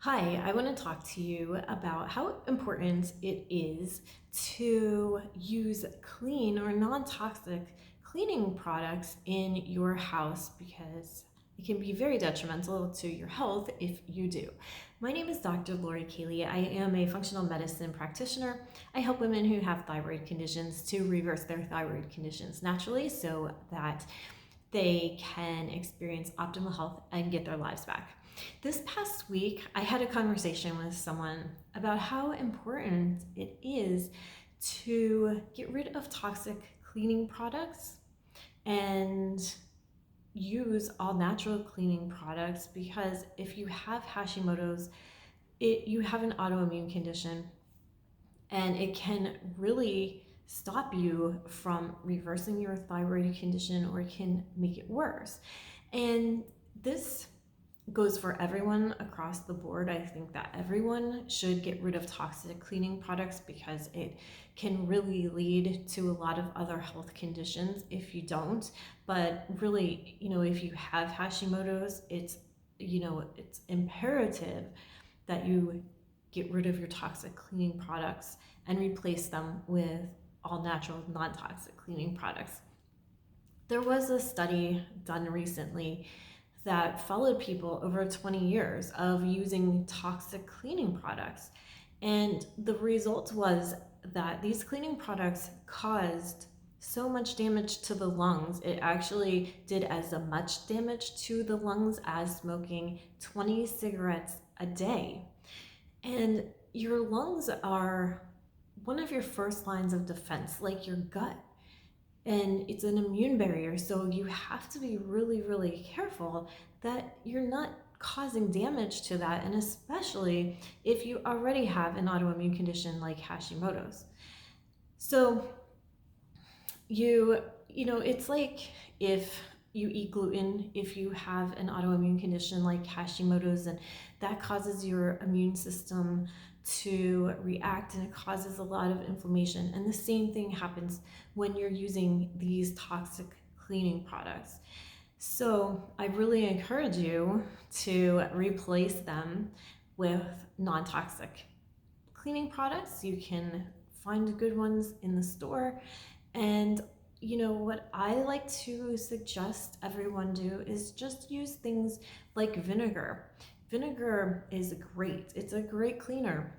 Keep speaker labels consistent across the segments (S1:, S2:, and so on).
S1: Hi, I want to talk to you about how important it is to use clean or non-toxic cleaning products in your house because it can be very detrimental to your health if you do. My name is Dr. Lori Cayley. I am a functional medicine practitioner. I help women who have thyroid conditions to reverse their thyroid conditions naturally so that they can experience optimal health and get their lives back. This past week, I had a conversation with someone about how important it is to get rid of toxic cleaning products and use all natural cleaning products because if you have Hashimoto's, you have an autoimmune condition and it can really stop you from reversing your thyroid condition or it can make it worse. And this goes for everyone across the board. I think that everyone should get rid of toxic cleaning products because it can really lead to a lot of other health conditions if you don't. But really, if you have Hashimoto's, it's imperative that you get rid of your toxic cleaning products and replace them with all natural, non-toxic cleaning products. There was a study done recently that followed people over 20 years of using toxic cleaning products. And the result was that these cleaning products caused so much damage to the lungs. It actually did as much damage to the lungs as smoking 20 cigarettes a day. And your lungs are one of your first lines of defense, like your gut. And it's an immune barrier, so you have to be really, really careful that you're not causing damage to that, and especially if you already have an autoimmune condition like Hashimoto's. So it's like if you eat gluten, if you have an autoimmune condition like Hashimoto's, and that causes your immune system to react and it causes a lot of inflammation. And the same thing happens when you're using these toxic cleaning products. So I really encourage you to replace them with non-toxic cleaning products. You can find good ones in the store. And what I like to suggest everyone do is just use things like vinegar. Vinegar is great. It's a great cleaner.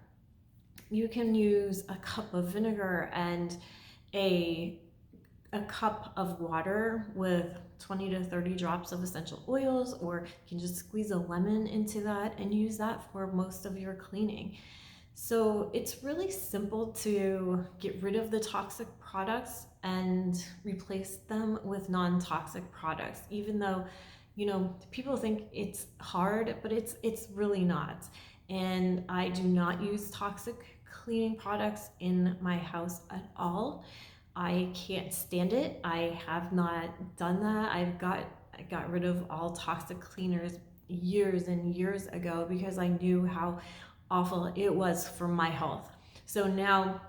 S1: You can use a cup of vinegar and a cup of water with 20 to 30 drops of essential oils, or you can just squeeze a lemon into that and use that for most of your cleaning. So it's really simple to get rid of the toxic products and replace them with non-toxic products, even though people think it's hard, but it's really not. And I do not use toxic cleaning products in my house at all. I can't stand it. I have not done that. I got rid of all toxic cleaners years and years ago because I knew how awful it was for my health. So now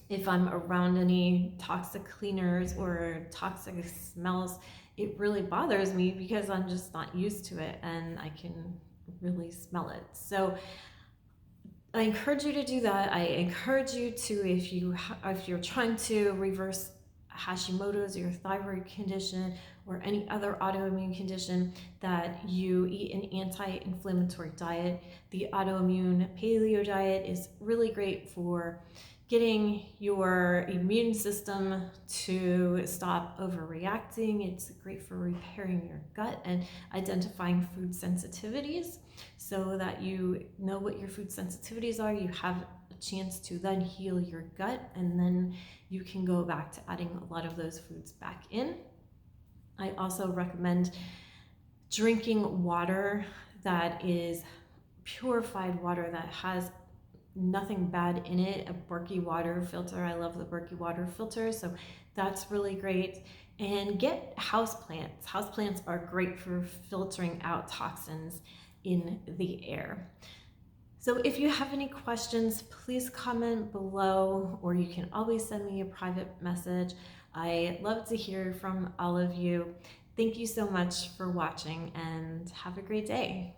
S1: if I'm around any toxic cleaners or toxic smells, it really bothers me because I'm just not used to it and I can really smell it. So I encourage you to do that. I encourage you to, if you're trying to reverse Hashimoto's, your thyroid condition, or any other autoimmune condition, that you eat an anti-inflammatory diet. The autoimmune paleo diet is really great for getting your immune system to stop overreacting. It's great for repairing your gut and identifying food sensitivities so that you know what your food sensitivities are. You have a chance to then heal your gut, and then you can go back to adding a lot of those foods back in. I also recommend drinking water that is purified water that has nothing bad in it. A Berkey water filter. I love the Berkey water filter, so that's really great. And get houseplants. Houseplants are great for filtering out toxins in the air. So if you have any questions, please comment below, or you can always send me a private message. I love to hear from all of you. Thank you so much for watching and have a great day.